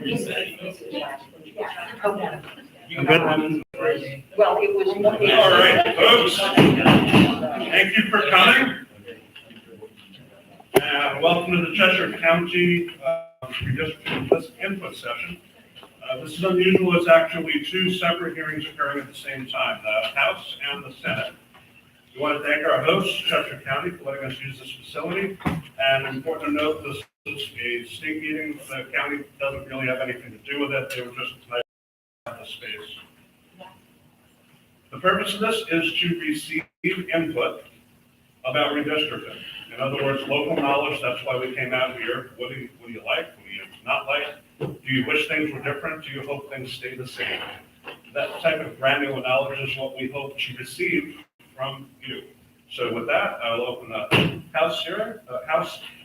I'm good. Well, it was. All right, folks. Thank you for coming. Welcome to the Cheshire County Redistricting Input Session. This is unusual. It's actually two separate hearings occurring at the same time, the House and the Senate. We want to thank our host, Cheshire County, for letting us use this facility. And important to note, this is a state meeting. The county doesn't really have anything to do with it. They were just tonight in the space. The purpose of this is to receive input about redistricting. In other words, local knowledge. That's why we came out here. What do you like? What do you not like? Do you wish things were different? Do you hope things stay the same? That type of granular knowledge is what we hope to receive from you. So with that, I'll open the House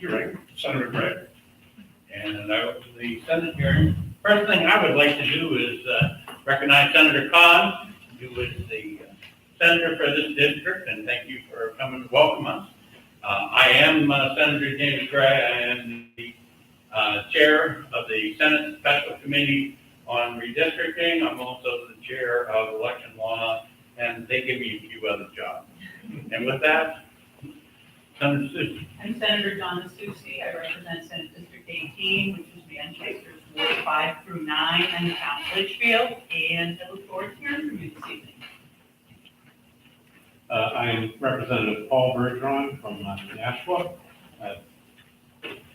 hearing. Senator Gray. And I open the Senate hearing. First thing I would like to do is recognize Senator Cobb, who is the senator for this district, and thank you for coming to welcome us. I am Senator James Gray. I am the chair of the Senate Special Committee on Redistricting. I'm also the chair of election law, and they give me a few other jobs. And with that, Senator Susie. I'm Senator Donna Susie. I represent Senate District 18, which is Manchester's Ward 5 through 9 and the town of Litchfield, and I look forward to hearing from you this evening. I am Representative Paul Bergeron from Nashua,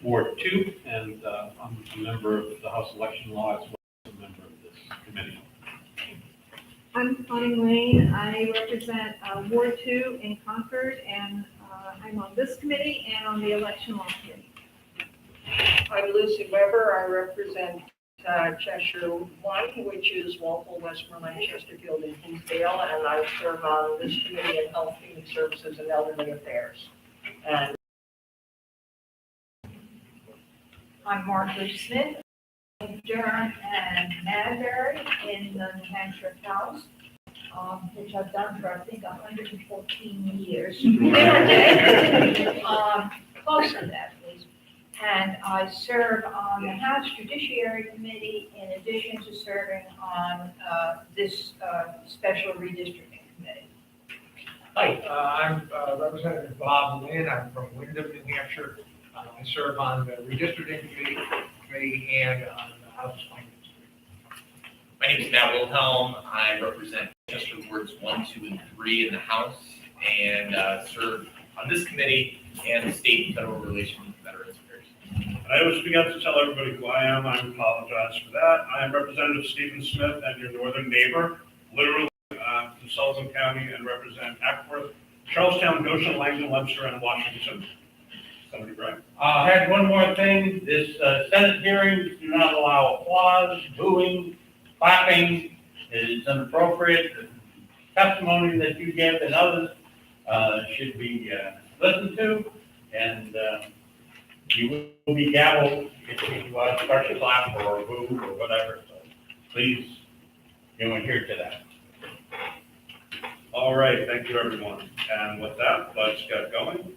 Ward 2, and I'm a member of the House Election Law as well as a member of this committee. I'm Connie Lane. I represent Ward 2 in Concord, and I'm on this committee and on the election law committee. I'm Lucy Weber. I represent Cheshire 1, which is Walpole, Westmoreland, Chesterfield, and Hinsdale, and I serve on this committee in Health, Human Services, and Elderly Affairs. And I'm Martha Smith, Durham and Madbury in the New Hampshire House, which I've done for, I think, 114 years. Close to that, please. And I serve on the House Judiciary Committee in addition to serving on this special redistricting committee. Hi, I'm Representative Bob Lynn. I'm from Wyndham, New Hampshire. I serve on the Redistricting Committee and on the House Finance Committee. My name is Matt Wilhelm. I represent Chester Wards 1, 2, and 3 in the House and serve on this committee and the State and Federal Relations with Veterans Affairs. I always forget to tell everybody who I am. I apologize for that. I am Representative Stephen Smith and your northern neighbor, literally from Sullivan County, and represent Ackworth, Charlestown, Goshen, Langdon, Webster, and Washington. Senator Gray. I had one more thing. This Senate hearings do not allow applause, booing, clapping. It is inappropriate. The testimony that you give and others should be listened to, and you will be gavelled if you start to clap or boo or whatever. So please, adhere to that. All right, thank you, everyone. And with that, let's get going.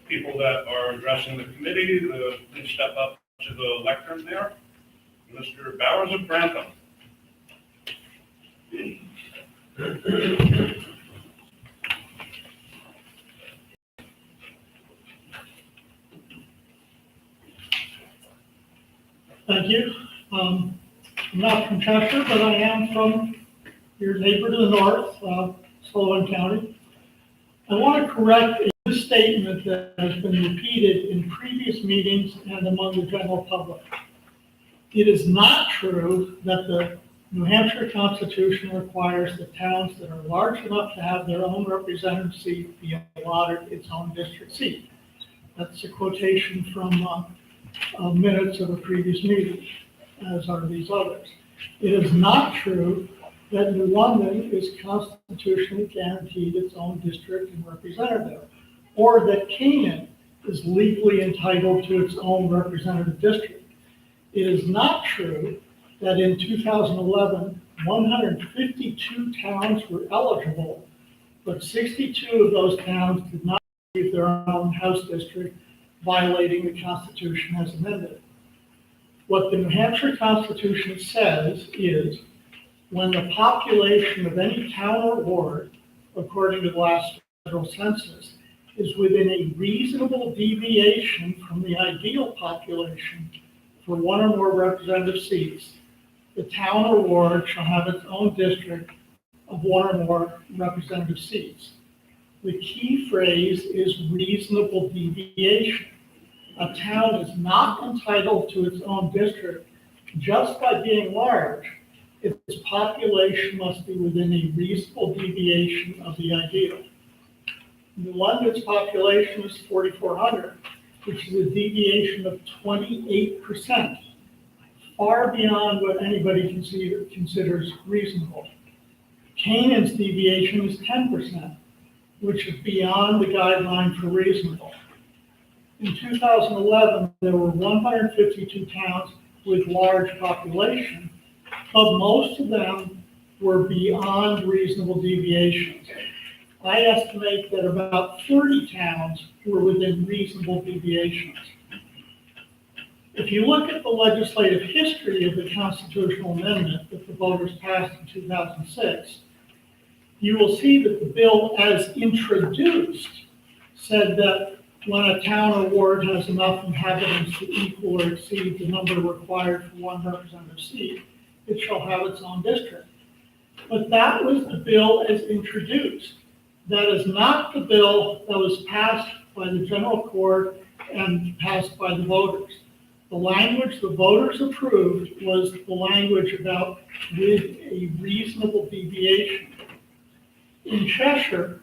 People that are addressing the committee, please step up to the lectern there. Mr. Bowers of Grantham. Thank you. I'm not from Cheshire, but I am from your neighbor to the north, Sullivan County. I want to correct a statement that has been repeated in previous meetings and among the general public. It is not true that the New Hampshire Constitution requires that towns that are large enough to have their own representative seat be allotted its own district seat. That's a quotation from minutes of a previous meeting, as are these others. It is not true that New London is constitutionally guaranteed its own district and representative, or that Canaan is legally entitled to its own representative district. It is not true that in 2011, 152 towns were eligible, but 62 of those towns did not receive their own House district, violating the Constitution as amended. What the New Hampshire Constitution says is when the population of any town or ward, according to the last federal census, is within a reasonable deviation from the ideal population for one or more representative seats, the town or ward shall have its own district of one or more representative seats. The key phrase is reasonable deviation. A town is not entitled to its own district just by being large. Its population must be within a reasonable deviation of the ideal. New London's population is 4,400, which is a deviation of 28%, far beyond what anybody considers reasonable. Canaan's deviation is 10%, which is beyond the guideline for reasonable. In 2011, there were 152 towns with large population, but most of them were beyond reasonable deviations. I estimate that about 30 towns were within reasonable deviations. If you look at the legislative history of the constitutional amendment that the voters passed in 2006, you will see that the bill as introduced said that when a town or ward has enough inhabitants to equal or exceed the number required for one representative seat, it shall have its own district. But that was the bill as introduced. That is not the bill that was passed by the general court and passed by the voters. The language the voters approved was the language about with a reasonable deviation. In Cheshire,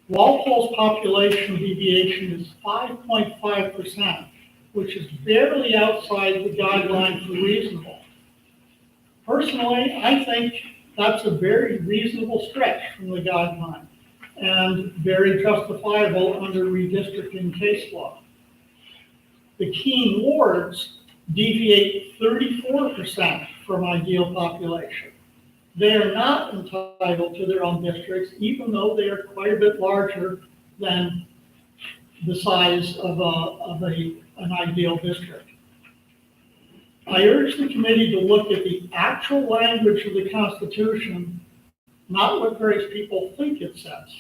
Walpole's population deviation is 5.5%, which is barely outside the guideline for reasonable. Personally, I think that's a very reasonable stretch from the guideline and very justifiable under redistricting case law. The Keene wards deviate 34% from ideal population. They are not entitled to their own districts, even though they are quite a bit larger than the size of an ideal district. I urge the committee to look at the actual language of the Constitution, not what various people think it says.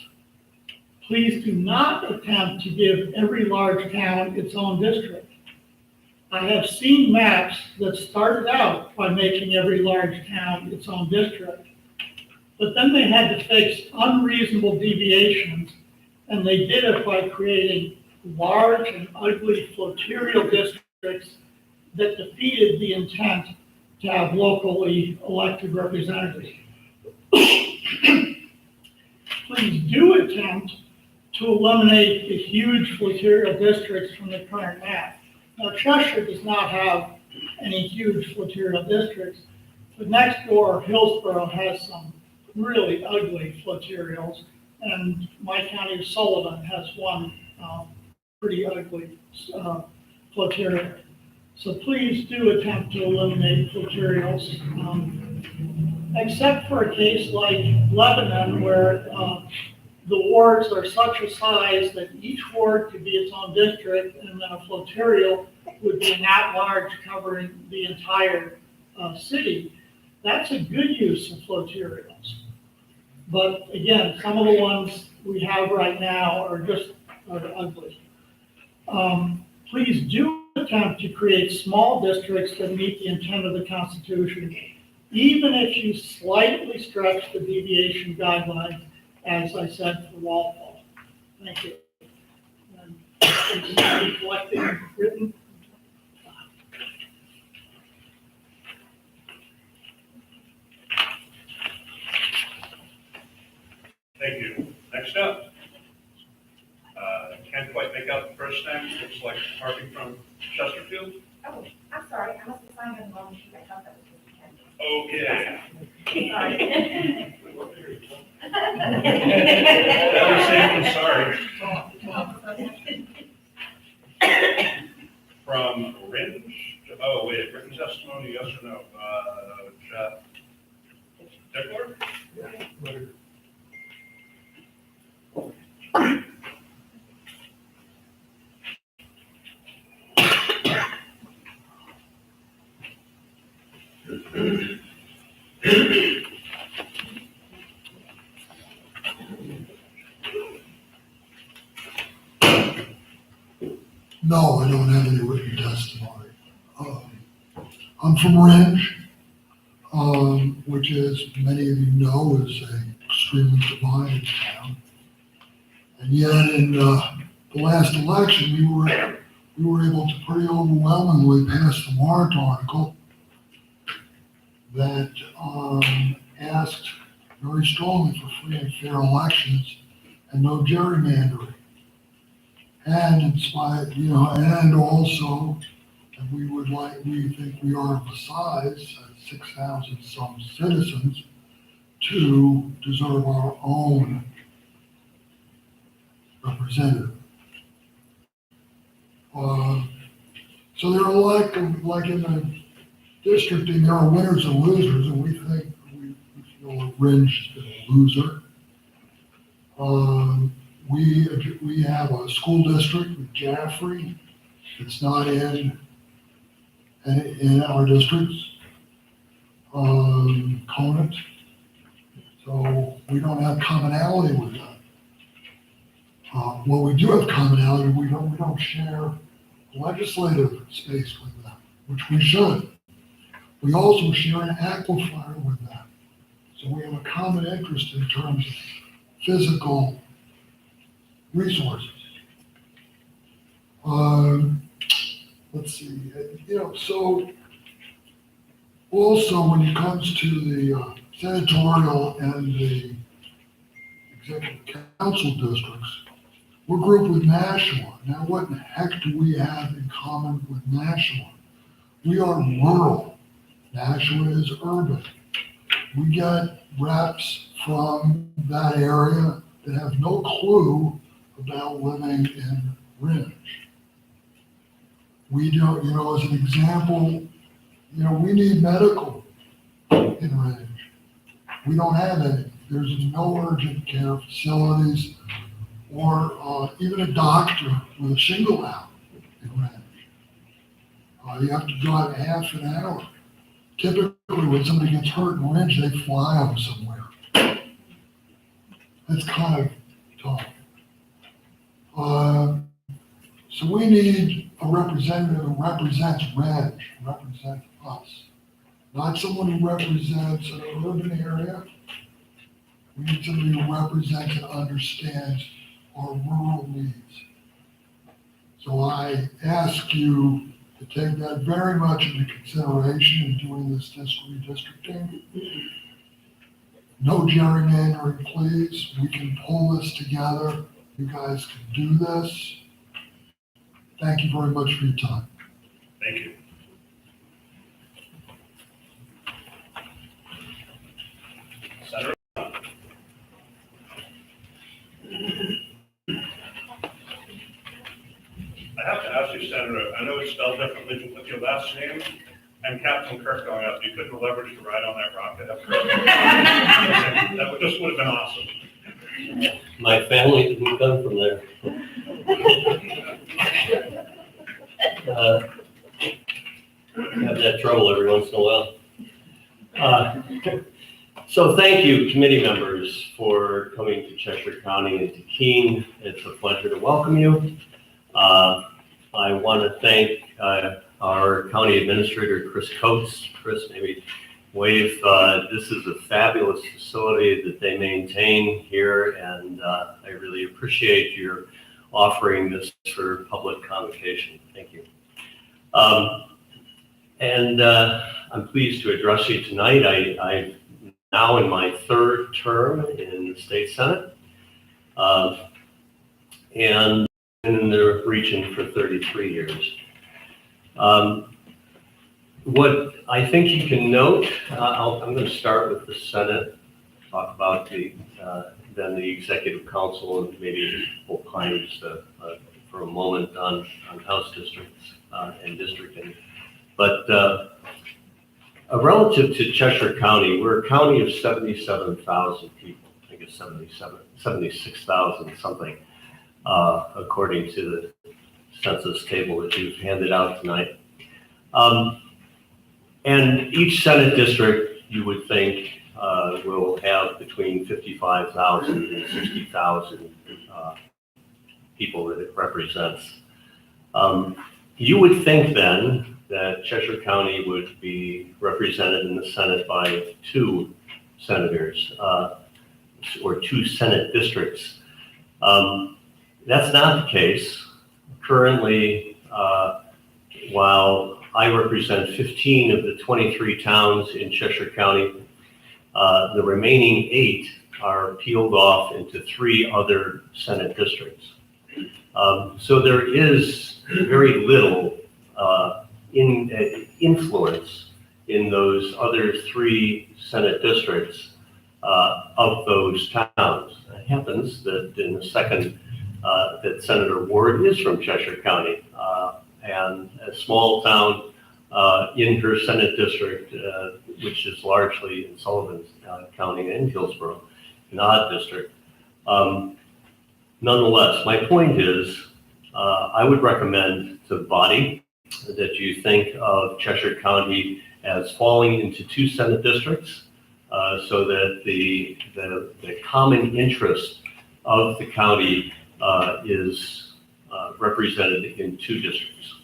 Please do not attempt to give every large town its own district. I have seen maps that started out by making every large town its own district, but then they had to face unreasonable deviations, and they did it by creating large and ugly flotarial districts that defeated the intent to have locally elected representatives. Please do attempt to eliminate the huge flotarial districts from the current map. Now, Cheshire does not have any huge flotarial districts, but next door, Hillsborough has some really ugly flotarials, and my county of Sullivan has one pretty ugly flotarial. So please do attempt to eliminate flotarials, except for a case like Lebanon, where the wards are such a size that each ward could be its own district, and then a flotarial would be an at-large covering the entire city. That's a good use of flotarials. But again, some of the ones we have right now are ugly. Please do attempt to create small districts that meet the intent of the Constitution, even if you slightly stretch the deviation guidelines, as I said for Walpole. Thank you. And please collecting written. Thank you. Next up. Can't quite make out the first name. Looks like parking from Chesterfield. Oh, I'm sorry, I must have signed on the wrong sheet, I thought that was Mr. Kennedy. Okay. Sorry. Sorry. From Ringe, oh, wait, written testimony, yes or no? Dickler? No, I don't have any written testimony. I'm from Ringe, which, as many of you know, is an extremely divided town. And yet, in the last election, we were able to pretty overwhelmingly pass the warrant article that asked very strongly for free and fair elections and no gerrymandering. And in spite, and also, and we think we are of a size, 6,000 some citizens, to deserve our own representative. So there are like in the districting, there are winners and losers, and we think we feel that Ringe has been a loser. We have a school district with Jaffrey. It's not in our districts. Conant. So we don't have commonality with that. Well, we do have commonality. We don't share legislative space with them, which we should. We also share an aquifer with them. So we have a common interest in terms of physical resources. Let's see, so also when it comes to the senatorial and the executive council districts, we're grouped with Nashua. Now, what in the heck do we have in common with Nashua? We are rural. Nashua is urban. We get reps from that area that have no clue about living in Ringe. We don't, as an example, we need medical in Ringe. We don't have any. There's no urgent care facilities or even a doctor with a shingle out in Ringe. You have to drive half an hour. Typically, when somebody gets hurt in Ringe, they fly them somewhere. That's kind of tough. So we need a representative who represents Ringe, represents us. Not someone who represents an urban area. We need somebody who represents and understands our rural needs. So I ask you to take that very much into consideration in doing this redistricting. No gerrymandering, please. We can pull this together. You guys can do this. Thank you very much for your time. Thank you. Senator? I have to ask you, Senator, I know it's spelled differently with your last name and Captain Kirk going up. You couldn't leverage to ride on that rocket. That just would have been awesome. My family didn't come from there. Have that trouble every once in a while. So thank you, committee members, for coming to Cheshire County and to Keene. It's a pleasure to welcome you. I want to thank our county administrator, Chris Coates. Chris, maybe wave. This is a fabulous facility that they maintain here, and I really appreciate your offering this for public convocation. Thank you. I'm pleased to address you tonight. I'm now in my third term in the state senate, and in the region for 33 years. What I think you can note, I'm going to start with the Senate, talk about then the Executive Council, and maybe opine just for a moment on House districts and districting. But relative to Cheshire County, we're a county of 77,000 people. I think it's 76,000 something, according to the census table that you've handed out tonight. And each Senate district, you would think, will have between 55,000 and 60,000 people that it represents. You would think then that Cheshire County would be represented in the Senate by 2 senators, or 2 Senate districts. That's not the case. Currently, while I represent 15 of the 23 towns in Cheshire County, the remaining 8 are peeled off into 3 other Senate districts. So there is very little influence in those other 3 Senate districts of those towns. It happens that in the second, that Senator Ward is from Cheshire County, and a small town in her Senate district, which is largely in Sullivan County and Hillsborough, an odd district. Nonetheless, my point is, I would recommend to the body that you think of Cheshire County as falling into 2 Senate districts, so that the common interest of the county is represented in 2 districts.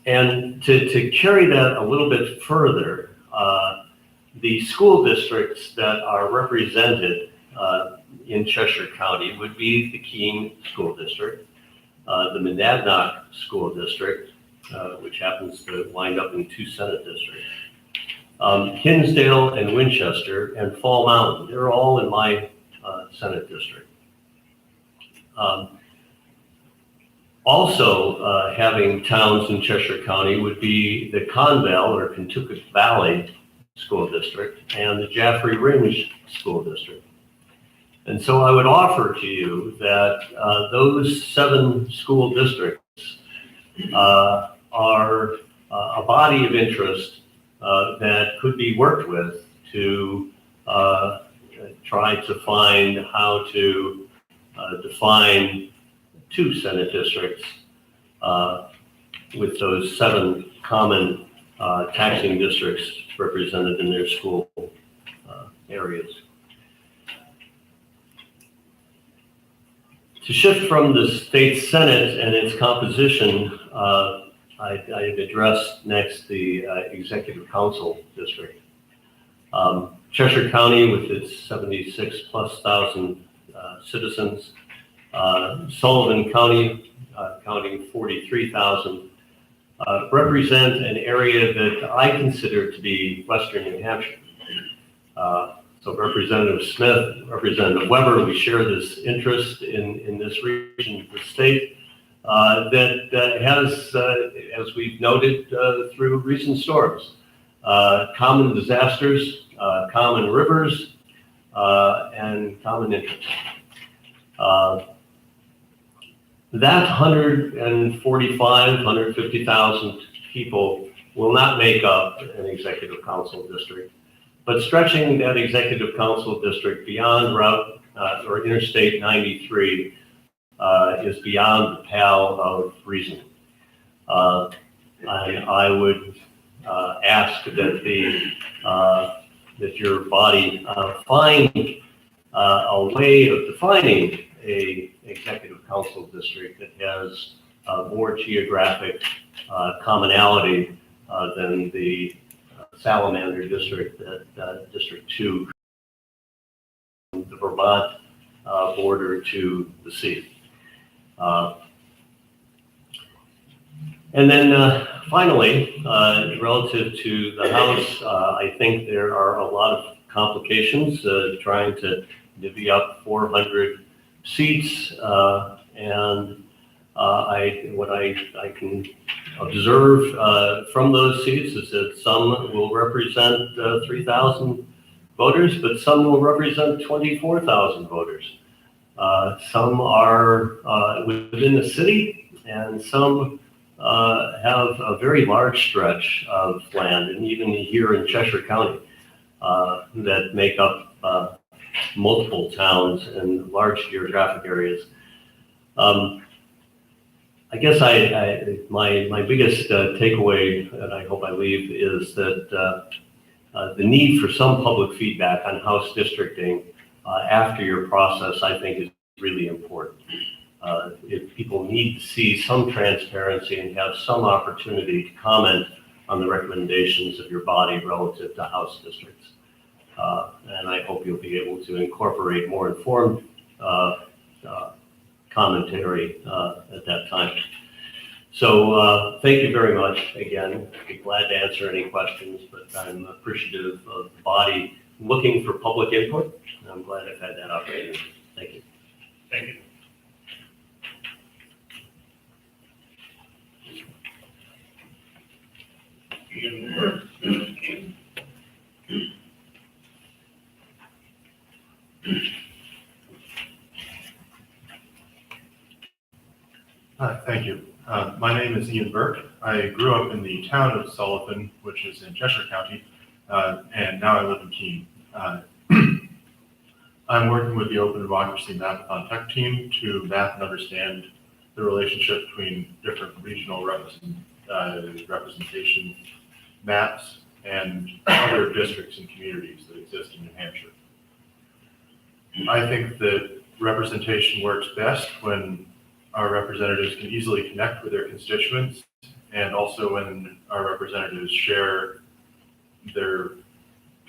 And to carry that a little bit further, the school districts that are represented in Cheshire County would be the Keene School District, the Monadnock School District, which happens to wind up in 2 Senate districts, Hinsdale and Winchester and Fall Mountain. They're all in my Senate district. Also having towns in Cheshire County would be the Conval or Kentucky Valley School District and the Jaffrey Ridge School District. And so I would offer to you that those 7 school districts are a body of interest that could be worked with to try to find how to define 2 Senate districts with those 7 common taxing districts represented in their school areas. To shift from the state Senate and its composition, I'd address next the Executive Council District. Cheshire County, with its 76,000+ citizens, Sullivan County, counting 43,000, represent an area that I consider to be Western New Hampshire. So Representative Smith, Representative Weber, we share this interest in this region of the state that has, as we've noted through recent storms, common disasters, common rivers, and common interests. That 150,000 people will not make up an executive council district, but stretching that executive council district beyond route or Interstate 93 is beyond the pale of reason. I would ask that that your body find a way of defining a executive council district that has more geographic commonality than the Salamander district, that District 2, the Vermont border to the sea. And then finally, relative to the House, I think there are a lot of complications trying to divvy up 400 seats, and what I can observe from those seats is that some will represent 3,000 voters, but some will represent 24,000 voters. Some are within the city, and some have a very large stretch of land, and even here in Cheshire County, that make up multiple towns and large geographic areas. I guess my biggest takeaway, and I hope I leave, is that the need for some public feedback on house districting after your process, I think, is really important. If people need to see some transparency and have some opportunity to comment on the recommendations of your body relative to house districts. And I hope you'll be able to incorporate more informed commentary at that time. So thank you very much again. I'd be glad to answer any questions, but I'm appreciative of the body looking for public input. And I'm glad I've had that opportunity. Thank you. Thank you. Ian Burke, King. Thank you. My name is Ian Burke. I grew up in the town of Sullivan, which is in Cheshire County, and now I live in Keene. I'm working with the Open Democracy Mapathon Tech team to map and understand the relationship between different regional representation maps and other districts and communities that exist in New Hampshire. I think that representation works best when our representatives can easily connect with their constituents, and also when our representatives share their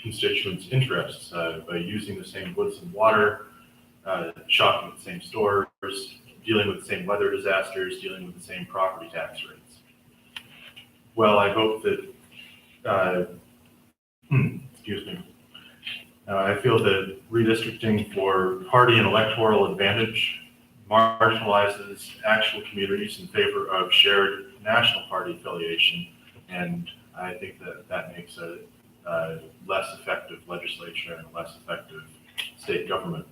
constituents' interests by using the same woods and water, shopping at the same stores, dealing with the same weather disasters, dealing with the same property tax rates. Well, I hope that, excuse me, I feel that redistricting for party and electoral advantage marginalizes actual communities in favor of shared national party affiliation, and I think that that makes a less effective legislature and a less effective state government.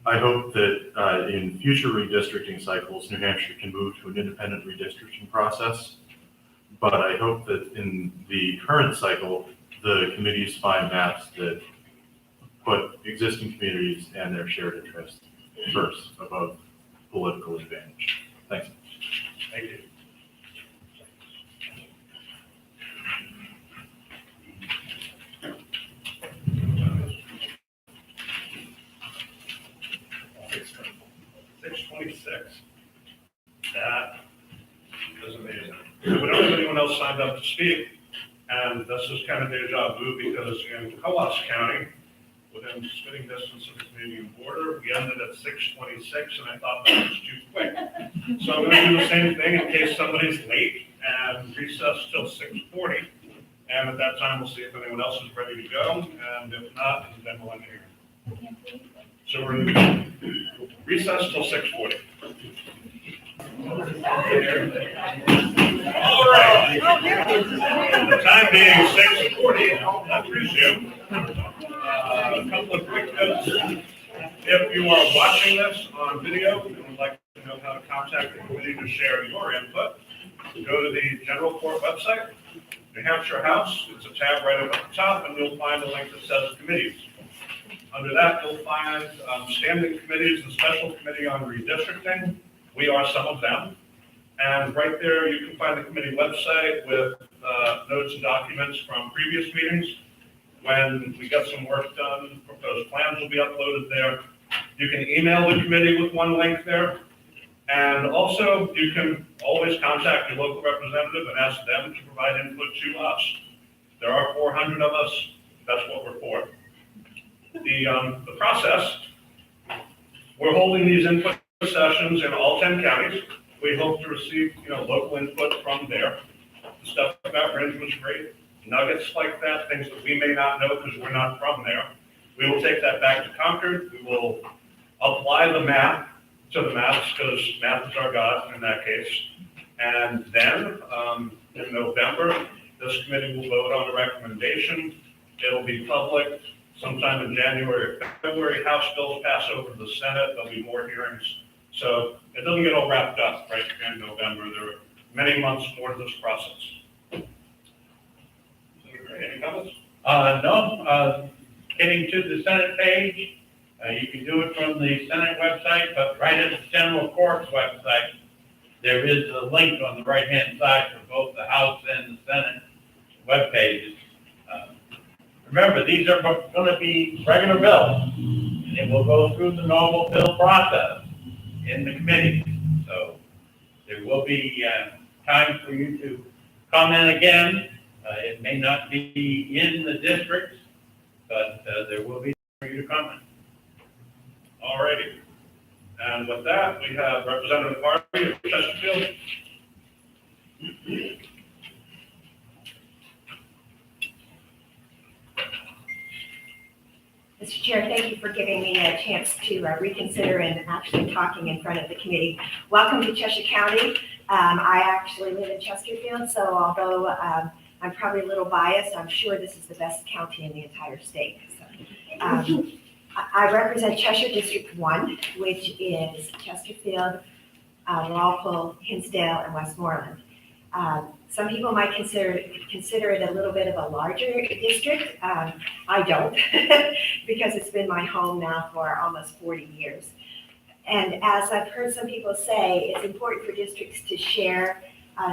I hope that in future redistricting cycles, New Hampshire can move to an independent redistricting process, but I hope that in the current cycle, the committees find maps that put existing communities and their shared interests first above political advantage. Thanks. Thank you. That is amazing. We don't have anyone else signed up to speak, and this is kind of deja vu because in Coos County, within spitting distance of the Canadian border, we ended at 6:26, and I thought that was too quick. So I'm going to do the same thing in case somebody's late and recess till 6:40. And at that time, we'll see if anyone else is ready to go, and if not, then we'll end here. So we're in recess till 6:40. All right. The time being 6:40, I presume. A couple of quick notes. If you are watching this on video and would like to know how to contact the committee to share your input, go to the General Court website, New Hampshire House. It's a tab right up at the top, and you'll find a link that says committees. Under that, you'll find standing committees and special committee on redistricting. We are some of them. And right there, you can find the committee website with notes and documents from previous meetings. When we get some work done, proposed plans will be uploaded there. You can email the committee with one link there. And also, you can always contact your local representative and ask them to provide input to us. There are 400 of us. That's what we're for. The process, we're holding these input sessions in all 10 counties. We hope to receive, local input from there. The stuff about Ringe was great. Nuggets like that, things that we may not know because we're not from there. We will take that back to Concord. We will apply the map to the maps because math is our God in that case. And then in November, this committee will vote on a recommendation. It'll be public sometime in January or February. House bills pass over to the Senate. There'll be more hearings. So it doesn't get all wrapped up right in November. There are many months more to this process. Any comments? No, getting to the Senate page, you can do it from the Senate website, but right at the General Court's website, there is a link on the right-hand side for both the House and the Senate web pages. Remember, these are going to be regular bills, and it will go through the normal bill process in the committee. So there will be time for you to comment again. It may not be in the districts, but there will be time for you to comment. All righty. And with that, we have Representative Harvey of Chesterfield. Mr. Chair, thank you for giving me a chance to reconsider and actually talking in front of the committee. Welcome to Cheshire County. I actually live in Chesterfield, so although I'm probably a little biased, I'm sure this is the best county in the entire state. So, I represent Cheshire District 1, which is Chesterfield, Walpole, Hinsdale, and Westmoreland. Some people might consider it a little bit of a larger district. I don't, because it's been my home now for almost 40 years. And as I've heard some people say, it's important for districts to share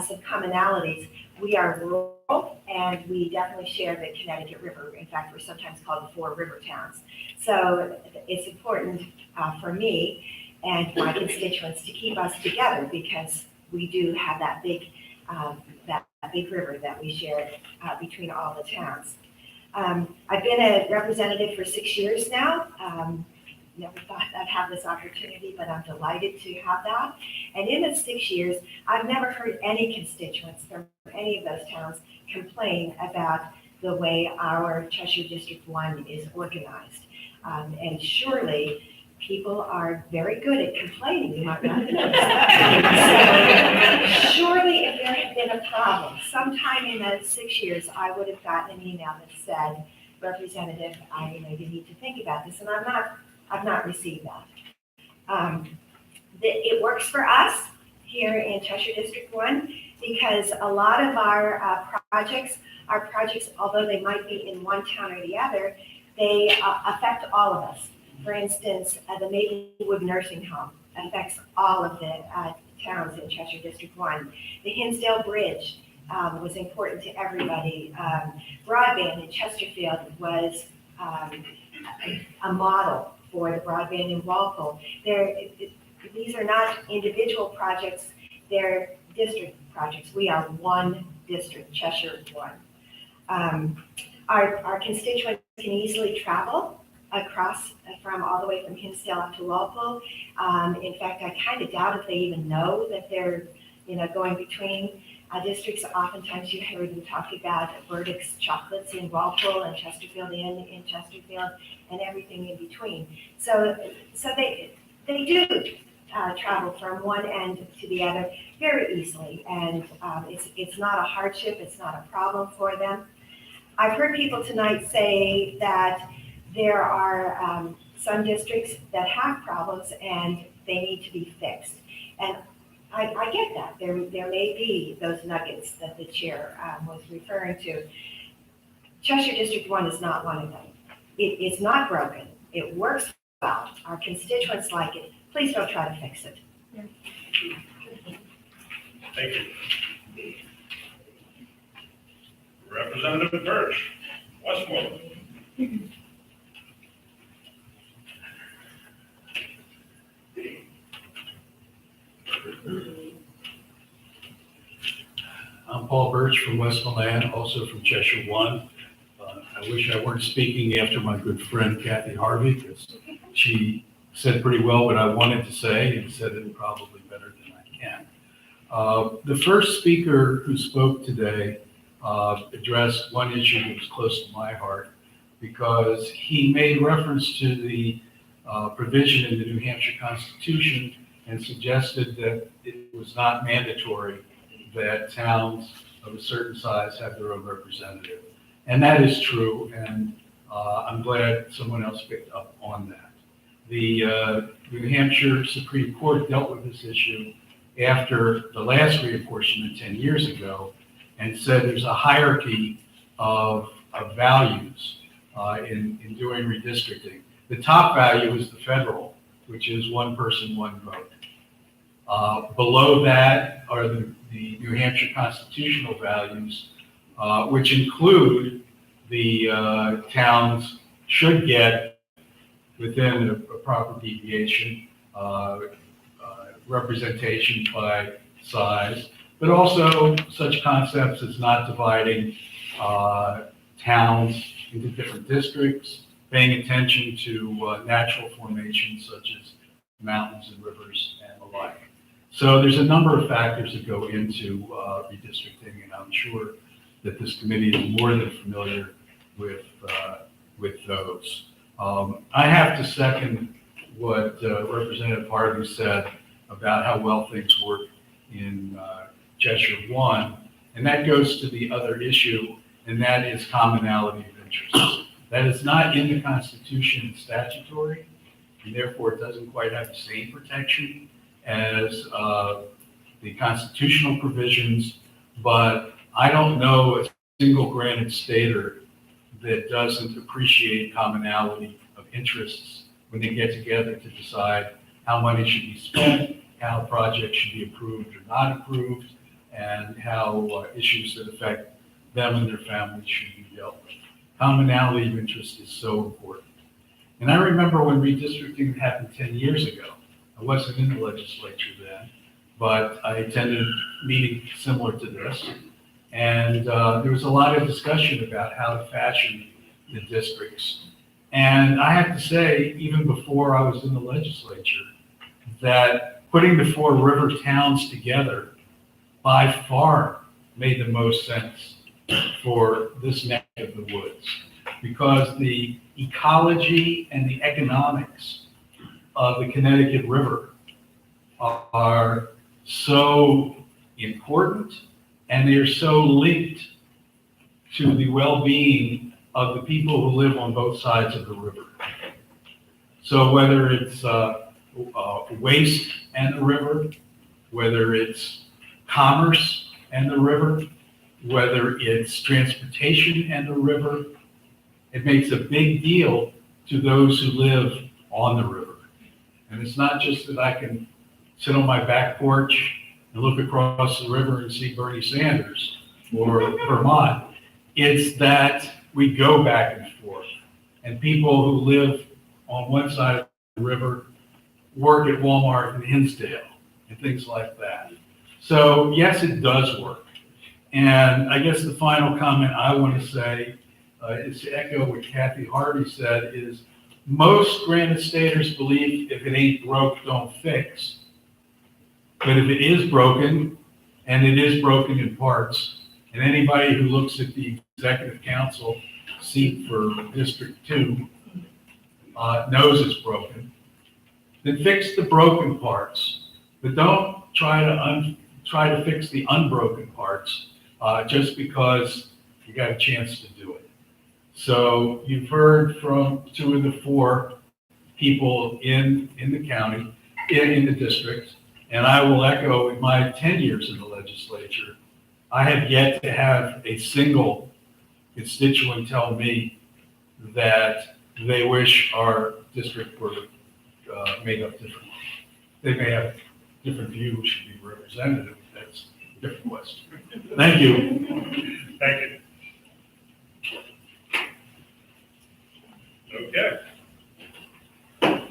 some commonalities. We are rural, and we definitely share the Connecticut River. In fact, we're sometimes called the Four River Towns. So it's important for me and my constituents to keep us together, because we do have that big river that we share between all the towns. I've been a representative for 6 years now. Never thought I'd have this opportunity, but I'm delighted to have that. And in the 6 years, I've never heard any constituents from any of those towns complain about the way our Cheshire District 1 is organized. And surely, people are very good at complaining, you might not know. So, surely if there had been a problem, sometime in those 6 years, I would have gotten an email that said, Representative, I maybe need to think about this, and I've not received that. It works for us here in Cheshire District 1, because a lot of our projects, although they might be in one town or the other, they affect all of us. For instance, the Maplewood Nursing Home affects all of the towns in Cheshire District 1. The Hinsdale Bridge was important to everybody. Broadband in Chesterfield was a model for the broadband in Walpole. These are not individual projects, they're district projects. We are one district, Cheshire 1. Our constituents can easily travel across from all the way from Hinsdale up to Walpole. In fact, I kind of doubt if they even know that they're, going between districts. Oftentimes you hear them talk about Burdick's chocolates in Walpole and Chesterfield Inn in Chesterfield and everything in between. So they do travel from one end to the other very easily, and it's not a hardship, it's not a problem for them. I've heard people tonight say that there are some districts that have problems and they need to be fixed. And I get that. There may be those nuggets that the chair was referring to. Cheshire District 1 is not one of them. It's not broken. It works well. Our constituents like it. Please don't try to fix it. Thank you. Representative Birch, Westmoreland. I'm Paul Birch from Westmoreland, also from Cheshire 1. I wish I weren't speaking after my good friend Kathy Harvey, because she said pretty well what I wanted to say and said it probably better than I can. The first speaker who spoke today addressed one issue that was close to my heart, because he made reference to the provision in the New Hampshire Constitution and suggested that it was not mandatory that towns of a certain size have their own representative. And that is true, and I'm glad someone else picked up on that. The New Hampshire Supreme Court dealt with this issue after the last reapportionment 10 years ago and said there's a hierarchy of values in doing redistricting. The top value is the federal, which is one person, one vote. Below that are the New Hampshire constitutional values, which include the towns should get within a proper deviation, representation by size, but also such concepts as not dividing towns into different districts, paying attention to natural formations such as mountains and rivers and the like. So there's a number of factors that go into redistricting, and I'm sure that this committee is more than familiar with those. I have to second what Representative Harvey said about how well things work in Cheshire 1, and that goes to the other issue, and that is commonality of interests. That is not in the Constitution and statutory, and therefore it doesn't quite have the same protection as the constitutional provisions, but I don't know a single granted stater that doesn't appreciate commonality of interests when they get together to decide how money should be spent, how projects should be approved or not approved, and how issues that affect them and their families should be dealt with. Commonality of interest is so important. And I remember when redistricting happened 10 years ago. I wasn't in the legislature then, but I attended a meeting similar to this. And there was a lot of discussion about how to fashion the districts. And I have to say, even before I was in the legislature, that putting the 4 river towns together by far made the most sense for this neck of the woods, because the ecology and the economics of the Connecticut River are so important, and they are so linked to the well-being of the people who live on both sides of the river. So whether it's waste and the river, whether it's commerce and the river, whether it's transportation and the river, it makes a big deal to those who live on the river. And it's not just that I can sit on my back porch and look across the river and see Bernie Sanders or Vermont. It's that we go back and forth. And people who live on one side of the river work at Walmart in Hinsdale and things like that. So yes, it does work. And I guess the final comment I want to say is to echo what Kathy Harvey said, is most granted staters believe if it ain't broke, don't fix. But if it is broken, and it is broken in parts, and anybody who looks at the executive council seat for District 2 knows it's broken, then fix the broken parts. But don't try to fix the unbroken parts just because you got a chance to do it. So you've heard from 2 of the 4 people in the county, in the district, and I will echo, in my 10 years in the legislature, I have yet to have a single constituent tell me that they wish our district were made up differently. They may have different views who should be representative, that's a different question. Thank you. Thank you. Okay. I'd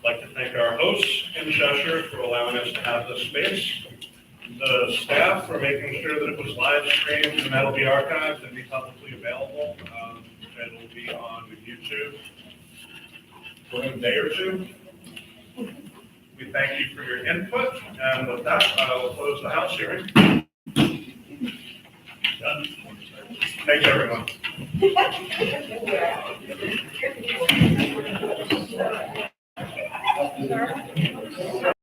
like to thank our hosts in Cheshire for allowing us to have this space, the staff for making sure that it was live streamed and that'll be archived and be publicly available. It'll be on YouTube for a day or 2. We thank you for your input, and with that, I'll close the House hearing. Done. Thanks, everyone.